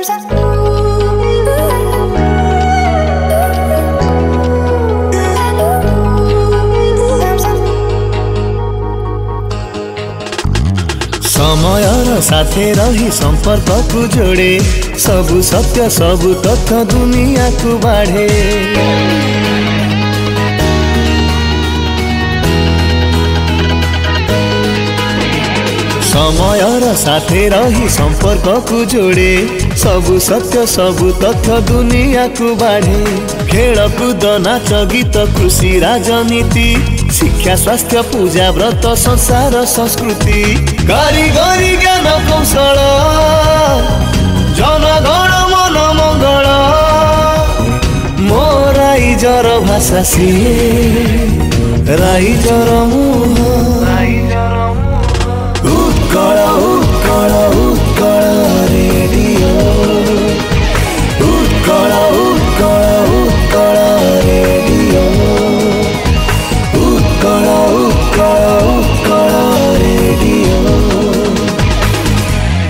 समयर साथे रही संपर्क को जोड़े सबु सत्य सबु तथ्य दुनिया को बाढ़े समयर साथे रही संपर्क को जोड़े सबु सत्य सबु तथ्य दुनिया को बाढ़े खेल कूद नाच गीत कृषि राजनीति शिक्षा स्वास्थ्य पूजा व्रत संसार संस्कृति गारी गारी ज्ञान कौशल जनगण मन मंगल मो राइजर भाषा सी राइजर मुह Utkal Utkal Utkal radio Utkal Utkal Utkal radio Utkal Utkal Utkal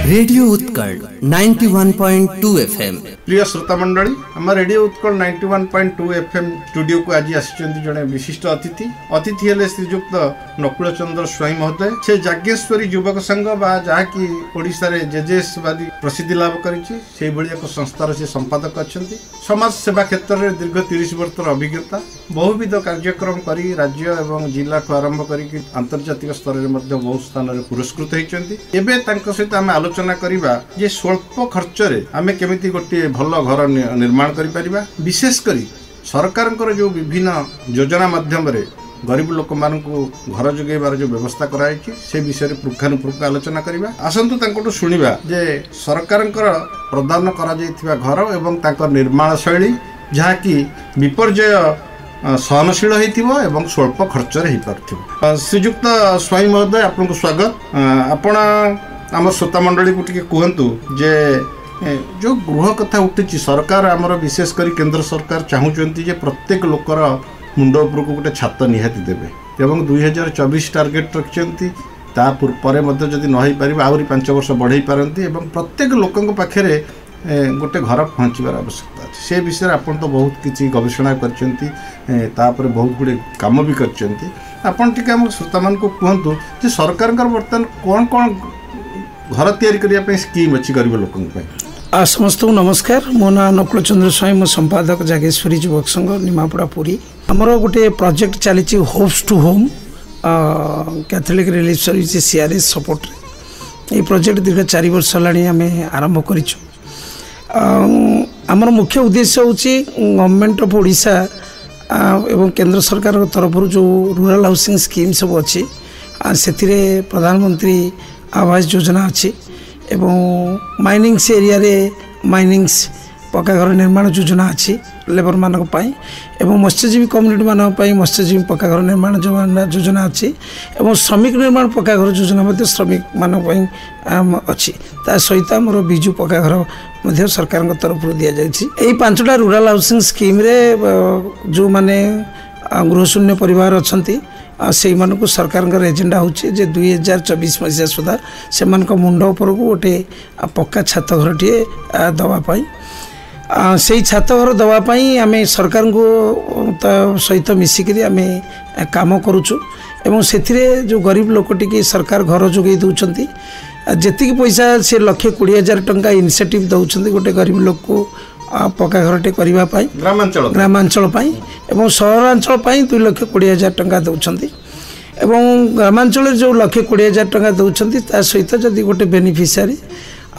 radio Utkal 91.2 FM। प्रिय श्रोता मंडली आम रेडियो उत्कल 91.2 FM स्टूडियो को आज आसिचंती जड़े विशिष्ट अतिथि हेले श्रीजुक्त नकुल चंद्र स्वाई महोदय से जागेश्वरी युवक संघ जहाँकि ओडिशा रे जेजेएस वादी प्रसिद्धि लाभ करिछि से भली एक संस्थार से संपादक अछंती समाज सेवा क्षेत्र में दीर्घ 30 वर्षर अभिज्ञता बहुविध कार्यक्रम करी राज्य एवं जिला ठू आरंभ करी अंतर्जातिक स्तर में बहुत स्थान में पुरस्कृत होइछंती एबे तांको सहित आमे आलोचना करिबा जे स्वल्प खर्च रे आमे केमिति गोटे भल घर निर्माण करि परिबा विशेष करी सरकार जो विभिन्न योजना माध्यम रे गरीब लोक मानकु घर जोगेबार जो व्यवस्था कराई से विषय पुंखानुपुंख आलोचना करिबा आसंतु तांकोटु सुनिबा जे सरकार प्रदान करा जायथिबा घर एवं तांकर निर्माण शैली जहाँकि विपर्यय सहनशील होइथिबो एवं स्वल्प खर्च रे होइपारथिबो। श्रीजुक्त स्वाई महोदय आपनको स्वागत। आपण आम श्रोता मंडली को टिके कहतु जे जो गृह कथा उठी सरकार आमर विशेषकर केंद्र सरकार चाहूँगी जे प्रत्येक लोकर मुंड उपर को गोटे छात निहाती देवे एवं 2024 टार्गेट रखिंट तापर जदि नई पार आहरी 5 वर्ष बढ़ई पारती एवं प्रत्येक लोक पाखे गोटे घर पहुँचबार आवश्यकता अच्छे से विषय आपन तो बहुत किसी गवेषणा कर बहुत गुड़े काम भी कर श्रोता मान को कहतु जे सरकार बर्तमान कौन कौन घर तैयारी स्कीम अच्छी गरीब लोक समस्त नमस्कार। मो ना नकुल चंद्र स्वाई मो संपादक जागेश्वरी युवक संघ निमापड़ा पुरी आमर गोटे प्रोजेक्ट चली hopes to home Catholic Relief Service CRS support ये प्रोजेक्ट दीर्घ 4 वर्ष है आम आरंभ करूँ। आमर मुख्य उद्देश्य हूँ गवर्नमेंट ऑफ ओडिशा एवं केंद्र सरकार तरफ जो रूरल हाउसिंग स्कीम सब अच्छी से प्रधानमंत्री आवास योजना अच्छी एवं माइनिंग्स एरिया रे माइनिंग्स पक्का घर निर्माण योजना अच्छी लेबर मानक पाई एवं मत्स्यजीवी कम्युनिटी मानक पाई मत्स्यजीवी पक्का घर निर्माण योजना अच्छी एवं श्रमिक निर्माण पक्का घर योजना श्रमिक मानक पाई अच्छी ता सहित मोर बिजु पक्का घर सरकार तरफ दि जाए 5टा रूरल हाउसिंग स्कीम रे जो माने गृहशून्य परिवार अच्छी से मानक सरकार एजेंडा हूँ 2024 मसीहा सुधा से मुंड उपर को गोटे पक्का छात घर टे दवापाई से छात घर दवापाई आम सरकार को सहित मिसिक आम काम करुचु एवं से जो गरीब लोक टी सरकार घर जोगे दौरान जी पैसा से 1,20,000 टंका इनिशिएटिव दौरान गोटे गरीब लोक को पक्का घरटे करने ग्रामांचल एवं सहरांचल 2,20,000 टंका दौरान एवं ग्रामांचल जो 1,20,000 टंका दौरान ता सहित जदि गोटे बेनिफिशियरी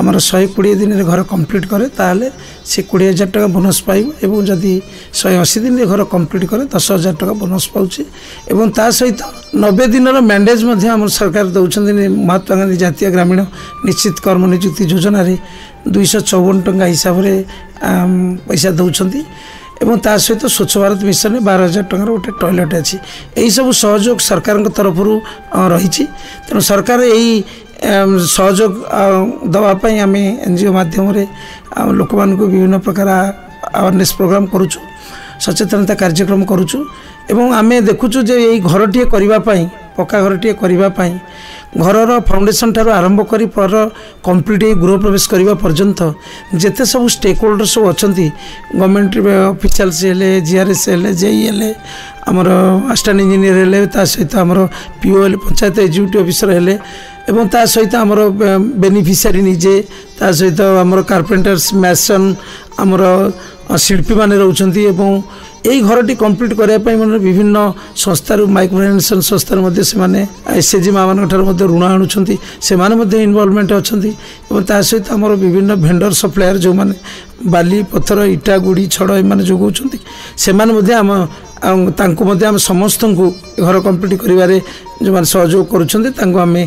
आमर 120 दिन रे घर कंप्लीट करे ताले से 20,000 टंका बोनस पाइब एवं जदि 180 दिन रे घर कंप्लीट करे 10,000 टंका बोनस पाउची एवं ता सहित 90 दिन मैंडेज आम सरकार दौरान महात्मा गांधी जातीय ग्रामीण निश्चित कर्म नियुक्ति योजना रे 254 टंका हिसाब से पैसा दौरान एवं ता सहित स्वच्छ भारत मिशन 12,000 टंकार गोटे टॉयलेट अच्छी यही सब सहयोग सरकार तरफ रही तेणु सरकार यही सहयोग दवापाई आम NGO माध्यम लोक मान विभिन्न प्रकार अवेयरनेस प्रोग्राम करुचु सचेतनता कार्यक्रम करुचु एवं आम देखुचु जे यही घरटे करने पक्का घरटे करने घरर फाउंडेशन ठार आरंभ कर पर कंप्लीट गृह प्रवेश करने पर्यंत जिते सब स्टेक होल्डर सब अच्छा गवर्नमेंट ऑफिशियल्स हेले जीआरएस हेले जेई हेले आमर असिस्टेंट इंजीनियर हेले ता सहित आमर पीओ हेले पंचायत एग्जीक्यूटिव ऑफिसर हेले एवं ता सहित आमर बेनिफिशियरी निजे ता सहित आमर कारपेंटर्स मैसन आमर शिल्पी माने रहउछंती एवं यही घरटी कंप्लीट करने मैंने विभिन्न संस्थार माइक्रो फाइनेंस संस्थार मध्य से माने एसएचजी माँ मान ऋण आणुंट से इनवॉल्वमेंट अच्छा सहित आमर विभिन्न भेंडर सप्लायर जो मैंने बाली पत्थर इटा गुड़ी छड़ एम जोगाउं से आम समस्त को घर कंप्लीट करिवारे जो मैंने सहयोग करें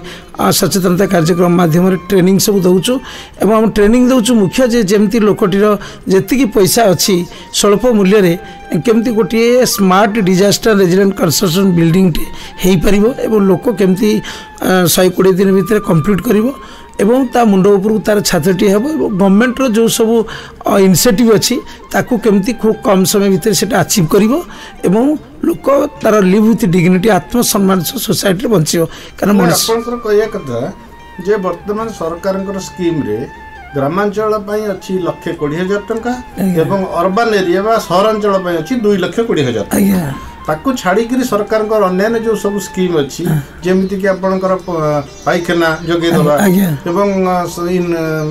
सचेतनता कार्यक्रम माध्यम ट्रेनिंग सब दौचु एवं आम ट्रेनिंग दौचु मुख्य जे जमती लोकटीर जी पैसा अच्छी स्वल्प मूल्य रे केमती गोटे smart disaster resident construction building टे हो पार एवं लोक केमती 120 दिन भितर कंप्लीट करिवो एवं ता मुंड उपरକୁ तार छात्रटी हेबो गवर्नमेंट रो जो सब इनिशिएटिव अछि ताकू केमती खूब कम समय भितर सेटा अचीव करिवो एवं लोक तार लिव विथ डिग्निटी आत्मसम्मान सोसाइटी बंचियो कारण आपनकर कहया कथा जे वर्तमान सरकारकर स्कीम रे ग्रामांचल पई अछि 1,20,000 टंका एवं अर्बन एरिया बा सहरांचल पई अछि 2,20,000 आज्ञा ताकू छाड़ी सरकार अन्य जो सब स्कीम अच्छी जमीती कि आपणकर पाइखाना जगे दबा एवं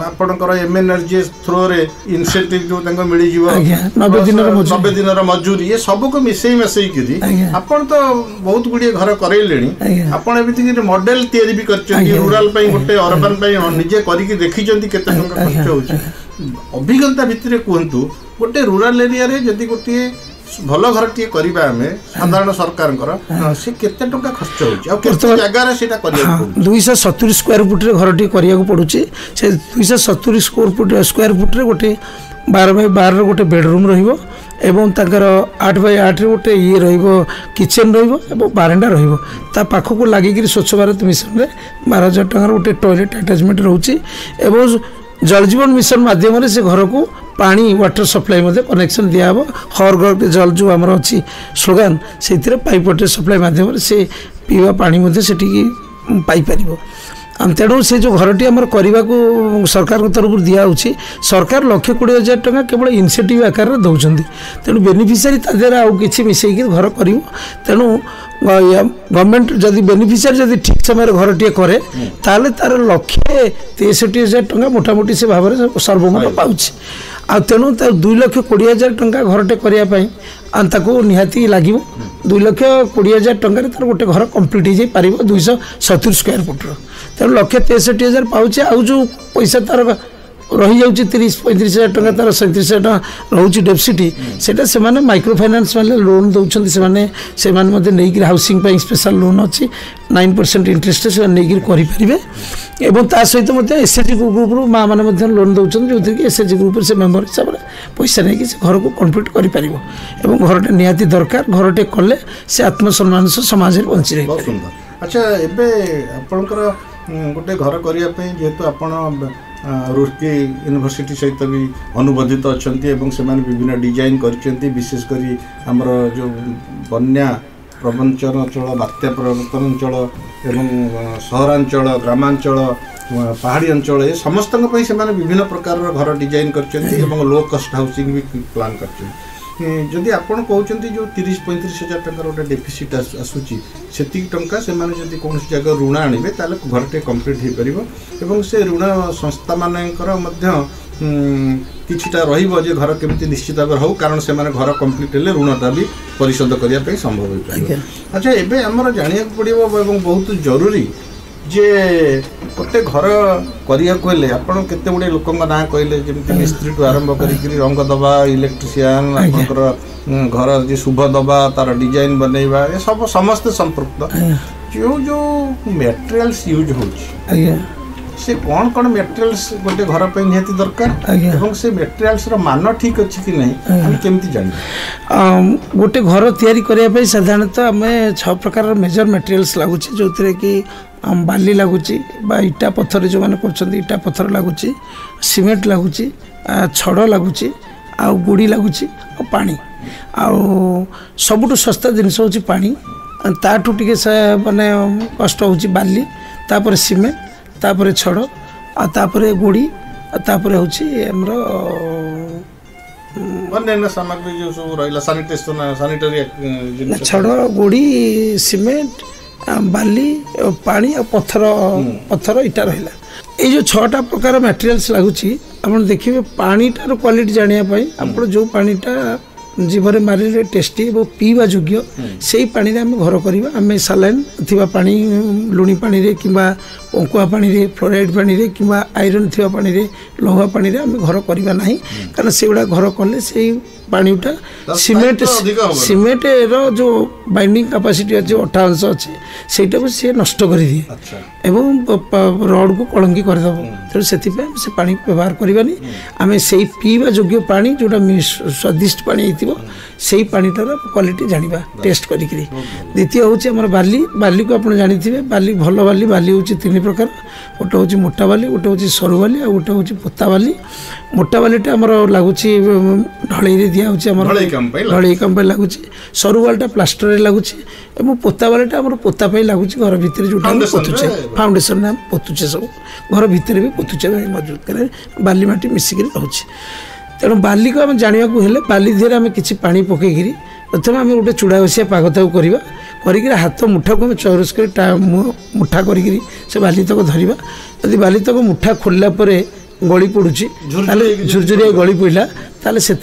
आपणकर एमएनआरजीएस थ्रो रे इनसेंटिव जो मिल जीवो 90 दिन मजूरी ये सब को मिसई मसई करी आपण तो बहुत गुडी घर करैलेनी आपण एमिति कि मॉडल तयारी भी करचंती रूरल पई गोटे अर्बन पई निजे करी कि देखिचंती केते टंका खर्च होची अभिज्ञता भितरे कहंतु गोटे रूरल एरिया रे जदी गोटे भल घर टे करबा हमें साधारण सरकार से केते टंका खर्च होची आ केते जगह रे सेटा करिया 270 स्क्वायर फुट रे घर टे करिया को पडुची से 270 स्क्वायर फुट रे गोटे 12 बाय 12 रे गोटे बेडरूम रहिबो एवं ताकर 8 बाय 8 रे गोटे ये रहिबो किचन रहिबो एवं बारंडा रहिबो ता पाखो को लागि कि स्वच्छ भारत मिशन रे 12,000 टंका गोटे टॉयलेट अटैचमेंट रहउची एवं जल जीवन मिशन माध्यम से घर को पानी वाटर सप्लाई मध्य कनेक्शन दिया हर घर जल जो आमर अच्छी स्लोगान से पाइप वाटर सप्लाई माध्यम से पीवा पानी मध्य से पाई पारिबो तेणु से जो घरटी आमर करने को सरकार तरफ दिया सरकार 1,20,000 टंका केवल इनिशिएटिव आकार में दौरान तेणु बेनिफिशियरी तादेह आउ कि मिसेक घर कर तेणु गवर्नमेंट जदि बेनिफिशियरी जदि ठीक समय घरटे करे ताले तार 1,63,000 टंका मोटामोटी से भाव में सर्वमोट पाउछि आ तेणु 2,20,000 टंका घरटे करने निहाती लगे 2,20,000 टंका तार गोटे घर कंप्लीट हो जाए 270 स्क्वायर फुट तेणु 1,63,000 पाँच आउ जो पैसा तार रही जाऊँगी 30-35,000 टंका तार 37,000 टंका रोचे डेफिसिटी से माइक्रो फाइनेंस वाले लोन दौरान से नहीं हाउसिंग स्पेशल लोन अच्छी 9% इंटरेस्ट से नहीं करें एवं ता सहित एसएचजी ग्रुप रु माँ मैंने लोन दौरान जो कि एसएचजी ग्रुप से मेम्बर हिसाब से पैसा नहीं कि घर को कंप्लीट कर घरटे निहाती दरकार घरटे कले से आत्मसम्मान समाज में बंची रही। अच्छा एबे आपनकर गोटे घर करने जेहेतु आपण रुड़की यूनिवर्सिटी सहित भी अनुबंधित अच्छा से विभिन्न डिजाइन कर विशेषकर आमर जो बन्या प्रवंचन अंचल बात्या प्रवर्तन अंचल एवं सहरांचल ग्रामांचल पहाड़ी अंचल ये समस्त विभिन्न प्रकार घर डिजाइन कर लो कस्ट हाउसिंग भी प्लान कर जदि आपण कहते जो 30-35,000 टंका गोटे डेफिसिट आसूची से टंका से जदि कौन जगह ऋण आणवे ताले घरटे कंप्लीट हो पार एवं से ऋण संस्था मानकर किछिटा रहिबो जे घर केमती निश्चित भाव हो कारण से घर कंप्लीट हेले ऋणटा भी परिशोध करने संभव हो पाए। अच्छा एबे हमर जानिया पड़िबो एवं बहुत जरूरी जे गोटे घर करिया को हेले आपण केते गुडे लोकन ना कहले जेमति मिस्त्री टू आरंभ करी रंग दबा इलेक्ट्रिशियन आपनकर घर जे शुभ दबा तार डिजाइन बनैबा ए सब समस्त संपर्क जो जो मटेरियल्स यूज होची से कौन मटेरियल्स गोटे घर पे निहाती दरकार एवं से मटेरियल्स रो मान ठीक अछि कि नहीं हम केमती जानि गोटे घर तयारी करया पे साधारणतः हमें 6 प्रकार मेजर मटेरियल्स लागुची जोतरे कि बाली लगुची इटा पत्थर जो मैंने कर इटा पत्थर लगुच सीमेंट लगुच छड़ लगुच गुड़ी लगुच पानी सबुठ सस्ता जिनस हूँ पानी ताठू टिके माने कष्ट होची बाली तापर सीमेंट तापर छड़ आ तापर गोड़ी आ तापर होची हमरो अन्य सामग्री जो सब रहिला सैनिटेशन सैनिटरी जिनिस छड़ गोड़ी सीमेंट बाली पानी और पत्थर इटा रहा ये जो 6टा प्रकार मटेरियल्स लगुच आप देखिए पानीटार क्वालिटी जानापी आप जो पानीटा जीवन मारे टेस्टी और पीवा योग्य से पानी रे आम घर करवा आम सालाइन थिबा पानी लुणी पानी रे किंबा पंकुआ पानी रे फ्लोराइड पानी रे किंबा आयरन थिबा पानी रे लोहा पानी रे आम घर करवा नहीं कारण से गुड़ा घर कले से पानीटा सीमेंट रो जो बाइंडिंग कैपेसिटी अच्छे 8 अंश अच्छे सेटा को सी नष्ट कर दिए एवं रड को कलंकी करदेव तेणु से पानी व्यवहार करवानी आम से पीवा योग्य पानी जोटा स्वादिष्ट पानी से पानीटार क्वालिटी जाना टेस्ट करी द्वितीय हूँ बाली बाली को आप जानी बाली भल बाली बाली हूँ 3 प्रकार गोटे हूँ मोटा बाली गोटे हूँ सरू बाली और गोटे हूँ पोता बाली मोटा बालीटा आमर लगुच ढलई दिखाई ढलई काम लगुच सरू बालीटा प्लास्टर लगुच पोता बालीटा आम पोता लगुच घर भितर जो पोतुचे फाउंडेसन आम पोतुचे सब घर भितर भी पोतुचे मजबूत करे बाली माटी मिसिक रोचे तेणु बाली को आम जाना हेल्ले बाली दिहरे आम कि पानी पकईकि प्रथम आम गोटे चूड़ा बसिया पाग ताक करवा कर हाथ मुठा को चौरस कर मुठा करी से बाली तक धरवा यदि बाली तक मुठा खोलला गली पड़ुची झुरझुरिया गली पड़ा ताले से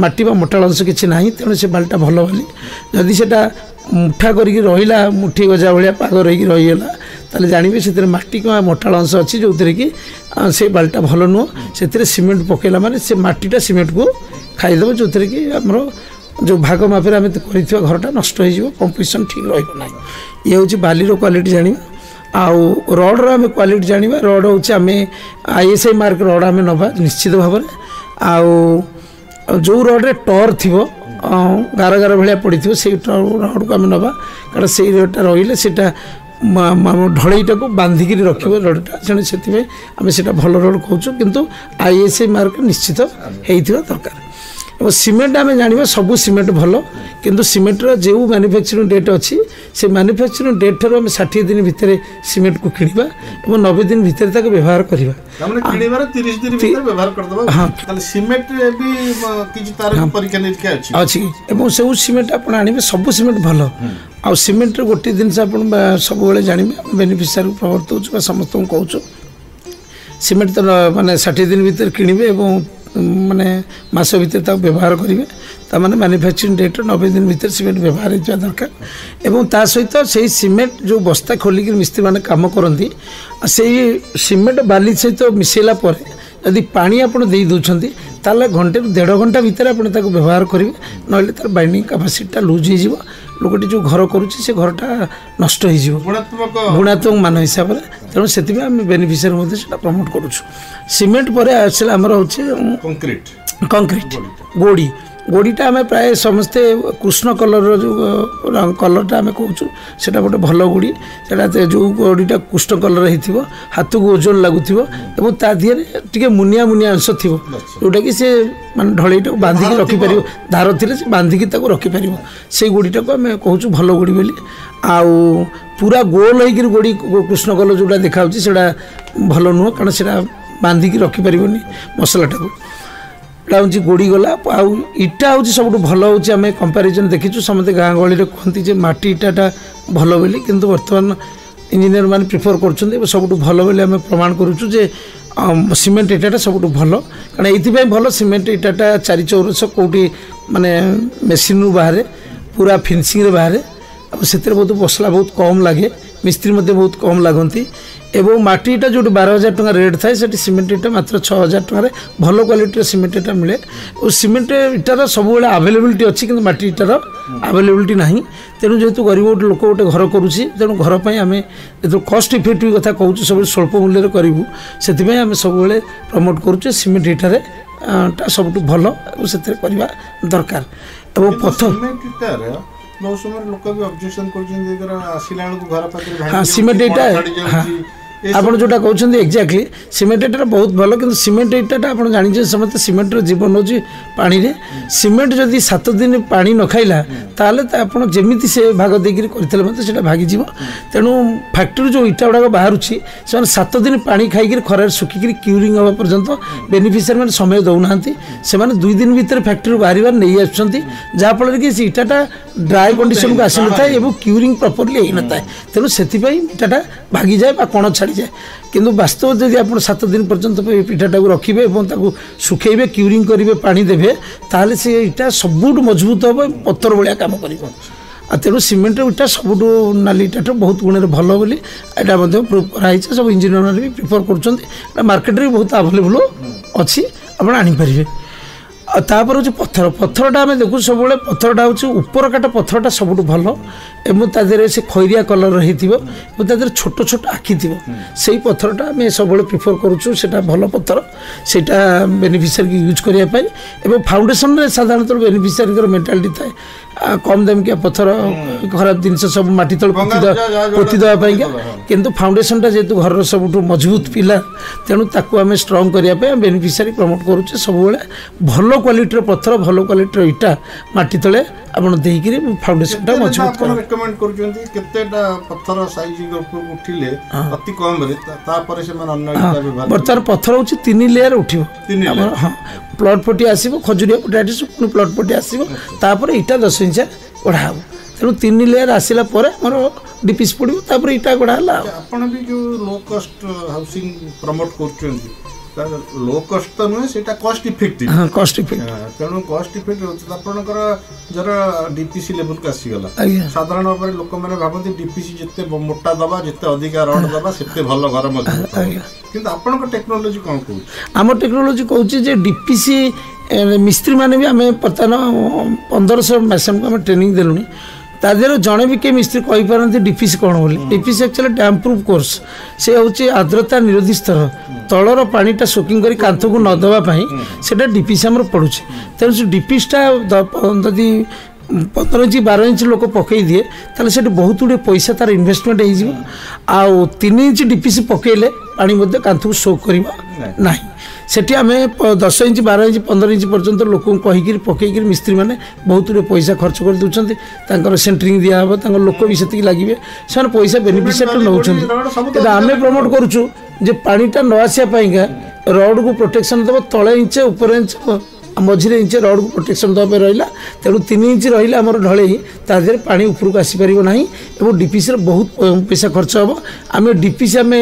माटी बा मोटा अंश किसी ना तेणु से बालीटा भल बाली जदि से मुठा करके रहा मुठी गजा भाया पाग रही रहीगला ताले जानवे से माटी का मोटा अंश अच्छी जो थे कि से बालीटा भल नुह से सीमेंट पकेला माने से माटीटा सीमेंट को खाईदेव जो थे कि आमर जो भाग मापे आम कर घरटा नष्ट हो कंपोजिशन ठीक रहा ये हूँ बाली क्वालिटी जाना आउ रड्र आम क्वालिटी जाना रड हूँ आम ISI मार्क रड आम नवा निश्चित भाव में आउ जो रड्रे टर थी गार गार भाया पड़ी से रड को आम नवा कारण से रडटा रही से ढलईटा को बांधिकी रख रडटा तेणु से आम से भल रड कहूँ किंतु ISI मार्क निश्चित होता दरकार और सीमेंट आम जाना सबू सीमेंट भल किंतु सीमेंटर जो मैन्युफैक्चरिंग डेट अच्छी से मैन्युफैक्चरिंग डेट ठार आम 60 दिन भितर सीमेंट को किणवा और 90 दिन भितर तक व्यवहार करवा अच्छी सब सीमेंट आप आने सब सीमेंट भल आ सीमेंट गोटे जिन सब जानवे बेनिफिशियरी प्रवर्त समस्त कहूँ सीमेंट तो माने 60 दिन भीतर किणवे माने मास भीतर व्यवहार करेंगे ताने मैन्युफैक्चरिंग डेट 90 दिन भीतर सीमेंट व्यवहार होता दरकार एवं ता सहित से सीमेंट जो बस्ता खोलिक मिस्त्री मैंने कम करती से सीमेंट बाली सहित मिसेला यदि पानी आपड़ दे दौरान ताले घंटे 1.5 घंटा भीतर आप व्यवहार करेंगे ना तार बाइंडिंग कैपेसिटी लूज हो लोकटी जो घर करुच्ची से घरटा नष्ट हो गुणात्मक मान हिसाब से तेणु से बेनिफिशियरी प्रमोट करुँ सीमेंट पर आसला आमर हूँ कंक्रीट गोड़ी गोड़ीटा आम प्राय समस्ते कृष्ण कलर जो कलरटा आम कहूँ से गोटे भल गोड़ी से जो गोड़ीटा कृष्ण कलर हो हाथ को ओजन लगुव ता दिहरे टे मुनिया मुनिया अंश थी जोटा कि सी माने ढलईटा बांधिकी रखिपर धार थे बांधिकी रखिपर से गोड़ीटा को आम कहूँ भल गोड़ी बोली आउ पूरा गोल होकर गोड़ी कृष्ण कलर जोटा देखा भल नुह कारण से बांधिकी रखिपर मसलाटा को हूँ गोड़ी गला आउ इटा हूँ सब भल हूँ आम कंपेरिजन देखीचु समस्त गाँ गहली कहती माटी इटाटा भल बोली किंतु बर्तमान इंजीनियर मैंने प्रिफर कर सब भल बोली आम प्रमाण करुचु जे सीमेंट इटाटा सब भल कारण ये भल सीमेंट इटाटा 4 चौरस कौटी माने मेसीन बाहर पूरा फिनिशिंग बाहर से बहुत मसला बहुत कम लगे मिस्त्री बहुत कम लगती एवं माटी इटा जो 12,000 टका रेट थाए से सीमेंट इटा मात्र 6,000 टकर भल क्वालिटी सीमेंट इटा मिले और सीमेंट इटार सब आवेलेबिलिटी अच्छी कि माटी इटार आवेलेबिलिटी ना तेणु जेहेतु गरीब गोटे लोक गोटे घर करुच्ची तेणु घर पर आम जो कस्ट इफेक्टिव कथा कहूँ सब स्वल्प मूल्य करूँ से आम सब प्रमोट करुचे सीमेंट इटार सब भल से दरकार और पथर बहुत समय लोक भी ऑब्जेक्शन कर हाँ सीमेंट इटा ଆପଣ जोटा कहते एक्जाक्टली सीमेंट इटा बहुत भल कि सीमेंट इटा आप जानी समस्त सीमेंटर जीवन हूँ पानी रे सीमेंट जदि 7 दिन पानी न खाइला ताले आप जमी से भाग देकर करते भागिज तेणु फैक्ट्री जो इटा गुड़ाक बाहर से 7 दिन पानी खाई खरार सुखिक क्यूरिंग हवा पर्यंत बेनिफिशियरी मैंने समय दौना से 2 दिन भीतर फैक्ट्री बाहर नहीं आसफल कि इटाटा ड्राए कंडीशन को आसी न था और क्यूरिंग प्रॉपर्ली हो न था तेणु से इटाटा भागी जाए कण छाड़ी जाए किंतु वास्तव जब आप 7 दिन पर्यंत पिठाटा को रखिए और सुखेबे क्यूरिंग करेंगे पानी देवे ताले से इटा सबुठ मजबूत हम पत्थर भाया काम कर तेणु सीमेंट इटा सबुठ नाली इटा बहुत गुण भल बोली यहाँ प्रूव कराई सब इंजीनियर भी प्रिफर कर मार्केट में बहुत आवेलेबल अच्छी आप आनीपर तापर हूँ पत्थर पत्थरटा आम देखु सब पत्थरटा हूँ ऊपर काट पत्थरटा सब भल एवं तादेह से खैरिया कलर होता छोट छोट आखि थी से पत्थरटा आम सब प्रिफर करुँ से भल पत्थर से बेनिफिशियरी यूज करने फाउंडेसन में साधारणतः बेनिफिशियरी मेंटालिटी थाए कम दाम किया पत्थर खराब जिनस सब माटी तल पोती देवाई किंतु फाउंडेसनटा जेहेतु घर सब मजबूत पिला तेणु ताकू आम स्ट्रंग करने बेनिफिशियरी प्रमोट करुचे सब भल क्वालिटी पत्थर भल क्वालिटी इटा माटी तले आपण देइकरी फाउंडेशनटा मजबूत कर रिकमेंड करजोंती केतेटा पत्थर साइज उठिले अति कम रे तापर से मन अन्य इटा व्यवहार बर्तन पत्थर होची 3 लेयर उठिबो 3 लेयर हां प्लॉट पटी आसीबो खजुरिया पटाटी पुनी प्लॉट पटी आसीबो तापर इटा 10 इंच गढ़ाबो तेणु 3 लेयर आसिला परे मोर डीपीस पड़िबो तापर इटा गढ़ाला आपण भी जो लो कॉस्ट हाउसिंग प्रमोट करचोंती लो कॉस्ट तो नुहे सेटा कॉस्ट इफेक्टिव हां कॉस्ट इफेक्टिव तेणु कॉस्ट इफेक्टिव होता आपनकर जर डीपीसी लेवल का आसी गला साधारण भाव लोक मैंने भावती डीपीसी जिते मोटा दबा जिते अधिका रड दबा सेते भल घर मजबूत किंतु आपनकर टेक्नोलॉजी कोन कहू आम टेक्नोलॉजी कहूँ जे डीपीसी मिस्त्री माने भी आम बर्तमान 1500 मैसेम को आम ट्रेनिंग देलुनी तादेह जड़े भी किए मिस्त्री कहींपारती डीपीसी कौन बोली DPC actually dam proof course से हूँ आर्द्रता निरोधी स्तर तलर पानीटा सोकिंग कर कांथ को नदेवाई से डीपीसी आम पड़ू तेणु से डीपीसीटा जदि 15 इंच 12 इंच लोक पकई दिए ताले से बहुत गुड़े पैसा तार इन्वेस्टमेंट हो 3 इंच डीपीसी पकईले पानी कांथ को सोक करवा ना सेठी आम 10 इंच 12 इंच 15 इंच पर्यंत लोक कहीकि पकईकि मिस्त्री मैंने बहुत गुड़े पैसा खर्च कर दूसर सेंटरिंग दिहब तक लोक भी से लगे से पैसा बेनिफिशियरी नौ आम प्रमोट करुचु जे पानीटा न आसापाइका रड को प्रोटेक्शन देव तले इंच ऊपर इंच मझे इंच रड को प्रोटेक्शन देवा रहा तेणु 3 इंच रहा आम ढले तादेह पानी उपरको आसीपर ना और डीपीसी बहुत पैसा खर्च हम आम डीपीसी आम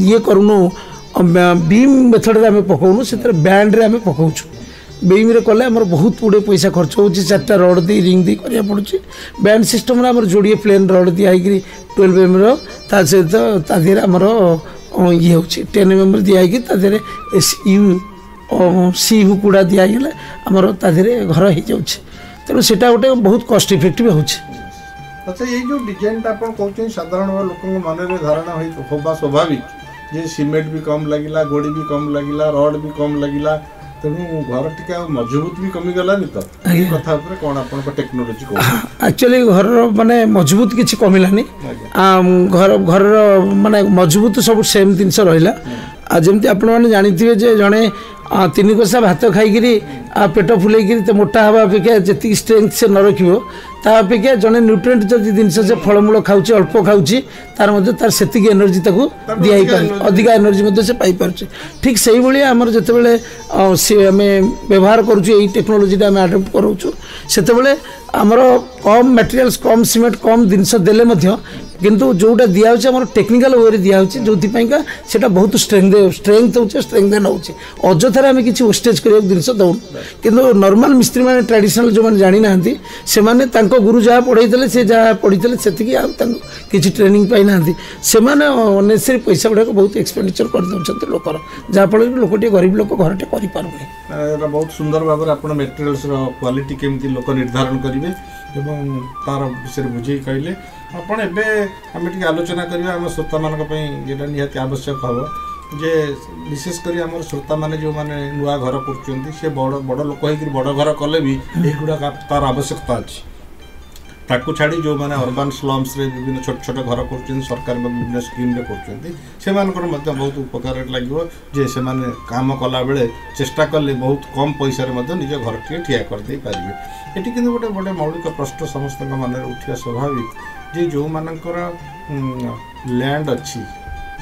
ये करूँ बीम मेथड आम पकाऊँ से बैंड्रे आम पकाऊँ बीम रे कले आम बहुत गुड़े पैसा खर्च हो 4टा रड दी रिंग दी करा पड़ुची बैंड सिस्टम आम जोड़े प्लेन रड दिखाई 12 mm सहित तादेह आमर ये हूँ 10 mm दिखाई तादेह यू सी हुकुड़ा दिगले आमर तादेह घर हो जाऊे तेणु से गोटे बहुत कॉस्ट इफेक्टिव हो अच्छा ये जो डिजाइन आप कहते साधारण लोक मन में धारणा होगा स्वाभाविक जे सीमेंट भी कम लगिला गोड़ी भी कम लगिला रड भी कम लगिला तेणु घर टिका मजबूत भी कमी गलानी तो कथा ऊपर कोन आपन टेक्नोलॉजी को एक्चुअली घर माने मजबूत किछि कमिलानी घर घर माने मजबूत सब सेम जिनस रहिला जमती आपण माने जानिथिबे जे जणे 3 कोसा भात खाइकिरी पेट फुलेकिरी तो मोटा हवा अपेक्षा जी स्ट्रेंथ से न रखियो ता अपेक्षा जड़े न्यूट्रिएंट जदि जिनस से फलमूल खाऊँ अल्प खाऊँ तार से एनर्जी दिखाई पार अधिक एनर्जी से पाइपर ठीक से भाई आमर जिते आम व्यवहार करुँ टेक्नोलोजीटा आम आडप्ट करूँ से आमर कम मटेरियल्स कम सीमेंट कम जिनस देले किंतु जोटा दिखाई आम टेक्निकल वे दिखाई जो से बहुत स्ट्रेंथ हो स्ट्रेंथ नौ अजथार आम किसी वेस्टेज कर जिनस दौन किंतु नॉर्मल मिस्त्री मैंने ट्रेडिशनल जो मैंने जानी ना से गुरु जहाँ पढ़े से जहाँ पढ़ी से किसी ट्रेनिंग पाई ना से अनेसरी पैसा गुड़ाक बहुत एक्सपेंडिचर कर दौरान लोकर जहाँफल लोक गरीब लोक घरटे कर बहुत सुंदर भाव आप मेटेरियल्स क्वालिटी केमती लोक निर्धारण करेंगे एवं तार विषय बुझे कहले आपड़ एम आलोचना करवा आम श्रोता मान निहाती आवश्यक हम जे विशेषकर आम श्रोता मैंने जो मैंने नुआ घर कर बड़ बड़ लोक बड़ घर कले भी युवा तार आवश्यकता अच्छी ताकू छाड़ी जो मैंने अर्बन स्लम्स रे विभिन्न छोट छोट घर कर सरकार विभिन्न स्कीम कर बहुत उपकार लगे जे से काम कला बेले चेष्टा कले बहुत कम पैसा निज घर टे ठिया करदे पारे। ये कि गोटे गोटे मौलिक प्रश्न समस्त मन उठा स्वाभाविक जे जो मानकर लैंड अच्छी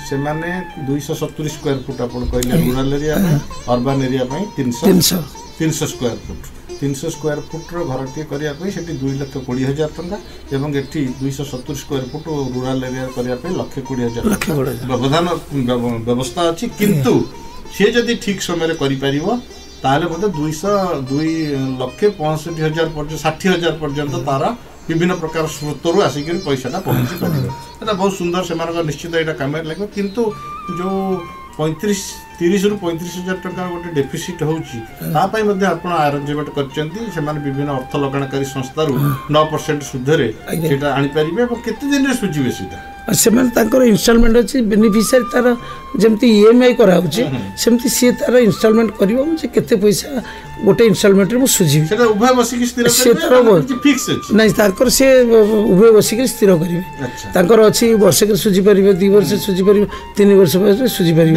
से माने 270 स्क्वायर फुट आपण कहले रूरल एरिया में अर्बन एरिया में 300 स्क्वायर फुट 300 स्क्वायर फुट घर टे करिया पे सेठी 2,20,000 टंका एवं एठी 270 स्क्वायर फुट रूरल एरिया करिया पे 1,20,000 व्यवधान व्यवस्था अछि किंतु से जदि ठीक समय रे करि परिबो ताले मते 2,65,000 पर्यंत 60,000 पर्यंत तारा विभिन्न प्रकार स्रोतरु आसिक पैसा पहुँची पारे। बहुत सुंदर से निश्चित यहाँ कम लगे किंतु जो 30 रु 35,000 टका गोटे डेफिसीट होती आरेंजमेंट कर विभिन्न अर्थ लगाणकारी संस्था 9% सुधे आनीपारे केते दिन में सुझे से इनस्टॉलमेंट अच्छी बेनिफिशियरी तार जमती EMI कराऊँगी सेमती सी तार इनस्टॉलमेंट कर पैसा गोटे इनस्टॉलमेंट में सुझी उभय बसिक नहीं सी उभय बसिक स्थिर करेंगे अच्छी वर्ष सुझी पारे 2 वर्ष सुझी पारे 3 वर्ष सुझी पारे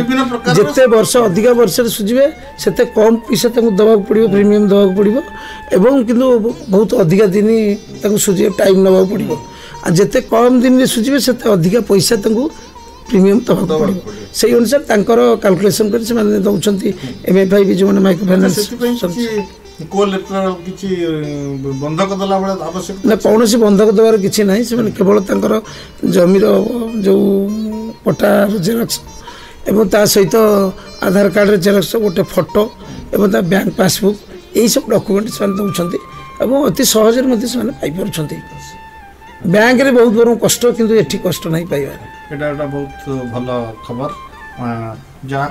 जिते वर्ष अधिका वर्ष सुझे से कम पैसा दवा पड़ो प्रीमियम दवा पड़ो एवं किंतु बहुत अधिका दिन सुझे टाइम नवा पड़ो आ जिते कम दिन में सुझे से अधिका पैसा प्रीमियम दवा पड़ो से अनुसार कैलकुलेशन कर दौरान MFI भी जो माइक्रो फाइनान्स बंधक दला आवश्यक ना कौन बंधक देवार किसी ना से केवल जमीर जो पट्टार जेरक्स एवं ता सहित आधार कार्ड जेरक्स गोटे फोटो एवं ता बैंक पासबुक यही सब डॉक्यूमेंट से दौरान एवं अति सहज पाई बैंक रे बहुत बड़ कष्ट किंतु एठी कष्ट नहीं पाइबार एटा बहुत भल खबर जहाँ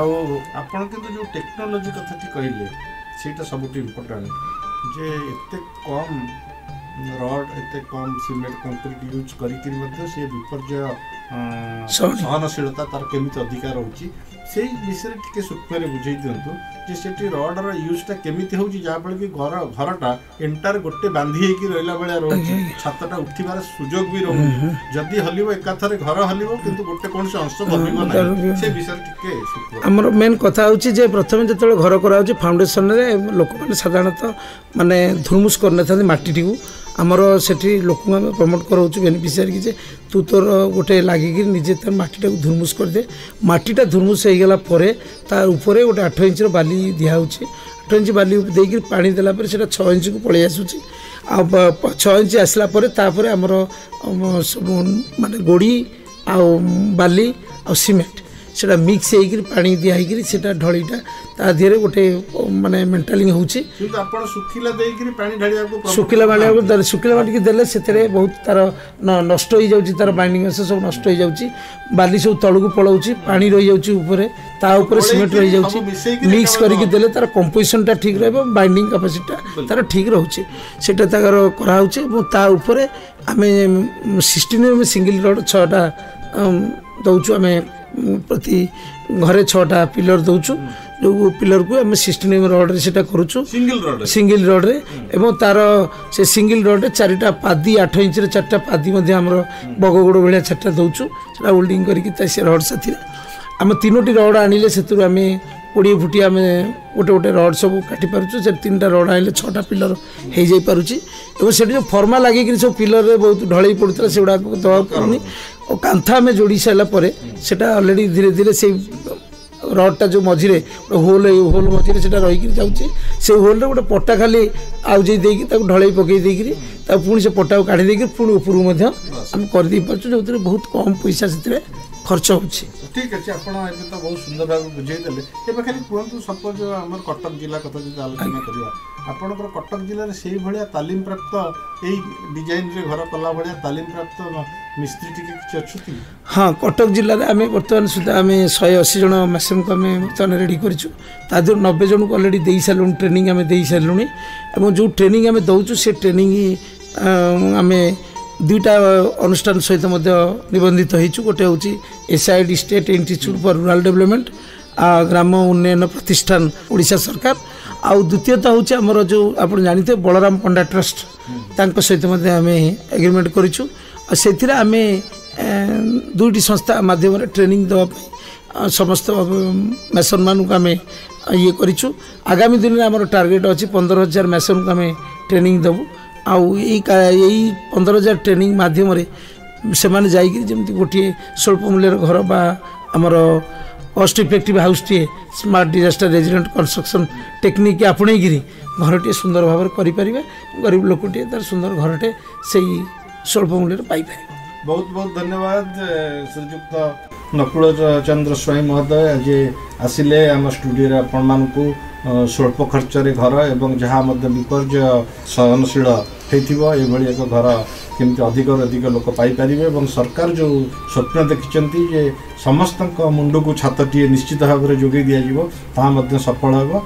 आपण किंतु जो टेक्नोलॉजी कथा कहले सेटा सबुठ इम्पोर्टेंट जे एते कम रड एते कम सीमेंट कंक्रीट यूज करी से विपर्य सहनशीलता तार केमिति अधिकार होची से विषय टिके सूक्ष्म बुझे दिंतु जे सेठी रडर यूजटा केमिति होची जहाँ फल कि घरटा एंटार गोटे बांधी होगी रहा भाया रोचे छातटा उठिबार सुजोग भी रोचे जदि हलिबो एकाथरे घर हलिबो किंतु गोटे कौन से अंश बनिबो ना से विषय टिके हमर मेन कथा होची जे प्रथमे जतले घर करा होची फाउंडेशन रे लोक माने साधारणतः माने धुमुस करने था माटी टिकू आमर सेठी लोक प्रमोट कराऊँ बेनिफिशियरी कि तू तोर गोटे लगिक निजे तर मटीटा धुरमुस करदे मटीटा धुरमुस हो गला तार उपरे गोटे 8 इंच बाली दिखाऊँ 8 इंच बाली देकर पानी देला पर सेटा 6 इंच को पलि आसूची आ 6 इंच आसला तापर आमर माने गोड़ी आ बाली आ सीमेंट सेटा मिक्स होकर पानी दिखाई सेटा ढलीटा ता देहरे गोटे माने मेंटालिंग होची किंतु आपण सुखिला देइकरी पानी ढालिया को सुखिला माटी देले सेतरे बहुत तार नष्ट हो जाउची तार बाइंडिंग से सब नष्ट हो जाउची बाली सब तळु पळाउची पानी रहि जाउची ऊपरे ता ऊपरे सीमेंट रहि जाउची मिक्स करिक देले तार कंपोजिशन ता ठीक रहबो बाइंडिंग कैपेसिटी तार ठीक रहउची सेटा ताकर करा होची ता ऊपरे आमे 16 में सिंगल रोड 6टा दउचु आमे प्रति घरे 6टा पिलर दउचु जो पिलर को आम 16 रड रे सेटा करूछु सिंगल रड रे एवं तार से सिंगल रड रे 4टा पादी 8 इंच रे 4टा पादी मध्ये हमर बगगोड़ भलिया 4टा दउछु सेटा होल्डिंग करिक ता से रड साथी आम 3टी रड आनिले सेतु आम 20 फुटी आम गोटे गोटे रड सब काटी पारुछु से 3टा रड आइले 6टा पिलर हो जाई पारुछि एवं सेठी जो फर्मा लागि सब पिलर रे बहुत ढळई पड़ुतला सेउडा दवा पड़ुनी और कांथा में जोड़ी सारा पर सेटा ऑलरेडी धीरे धीरे से रडटा जो मझिरे होल मझिरे सेटा रही जाऊँगी से होल रे गोटे पट्टा खाली आउजे देकी ढलई पकई देकी पुणी से पट्टा को काढ़ी देकी पुणी ऊपर आम कर पार्छु जो बहुत कम पैसा से खर्च होछि। ठीक अच्छे आप तो बहुत सुंदर भाव बुझेदेले ए खाली कहतु सपोज आम कटक जिला कथा जो आलोचना करिया आपनकर कटक जिले में से भाया तालीम प्राप्त यही डिजाइन रे घर कला भाया तालीम प्राप्त मिस्त्री टिके किछि अछि? हाँ कटक जिले में आम बर्तमान सुधा आम 180 जन मैक्सिमम को आम बर्तमान रेडी करूँ ता 90 जन को अलरेडी दे सारू ट्रेनिंग आम दे सारूँ और जो ट्रेनिंग आम दौचु से ट्रेनिंग आम 2टा अनुष्ठान सहित निबंधित होइछु गोटे हूँ SID state institute for rural development ग्राम उन्नयन प्रतिष्ठान ओडिशा सरकार आउ द्वितीयता हूँ आमर जो आप जानते बलराम पंडा ट्रस्ट तांको सहित आम एग्रीमेंट करूँ से आम दुईटी संस्था माध्यम ट्रेनिंग देवाई समस्त मेसन मानक आम ये करूँ। आगामी दिन में आम टार्गेट अच्छी 15,000 मेसन को आम ट्रेनिंग देवु आई 15,000 ट्रेनिंग माध्यम से मैंने जमी गोटे स्वल्प मूल्यर घर बा आमर कस्ट इफेक्टिव हाउस टे smart disaster resilient construction technique आपणेगिरी घरटे सुंदर भाव करें गरीब लोकटे तार सुंदर घरटे से स्वल्प मूल्य पाइपर। बहुत बहुत धन्यवाद श्रीजुक्त नकुल चंद्र स्वाई महोदय आज आसिले आम स्टूडियो आपण मानकु स्वल्प खर्च घर एवं जहाँ विपर्य सहनशील होती एक घर केमती अधिक अधिक लोक पाइपर और सरकार जो स्वप्न देखिं जे समस्त मुंड को छातटे निश्चित भाव में जोगे दिज्व ता सफल हो।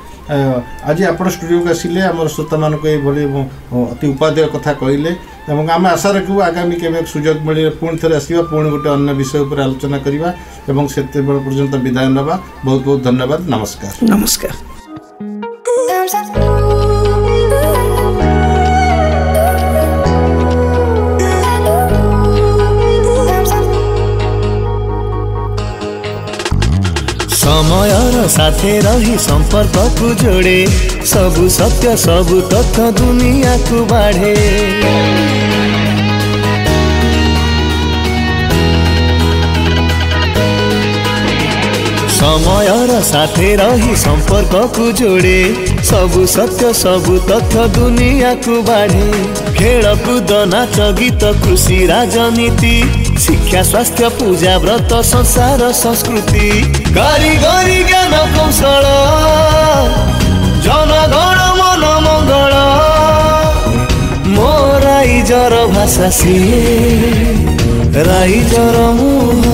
आज आप स्टूडियो को आसिले आम श्रोता मानक ये अति उपादेय कथा कहले आम आशा रखू आगामी केवे सुजोग मिले पुणी थे आसवा पुणी गोटे अन्य विषय पर आलोचना करवा से पर्यंत विदाय नवा। बहुत बहुत धन्यवाद। नमस्कार। नमस्कार। समयर साथे रही संपर्क को जोड़े सबु सत्य सबु तथ्य दुनिया को बाढ़े समयर साथे रही संपर्क को जोड़े सबु सत्य सबु तथ्य दुनिया को बाढ़े खेल कूद नाच गीत कृषि राजनीति शिक्षा स्वास्थ्य पूजा व्रत संसार संस्कृति कारीगरी ज्ञान कौशल जनगण मन मंगल मो राइजर भाषा सी राइजर मुह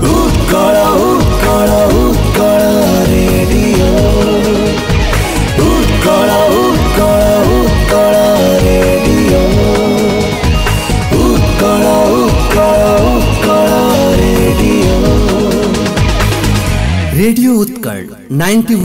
Utkal Utkal Utkal radio Utkal Utkal Utkal radio Utkal Utkal Utkal radio radio Utkal 90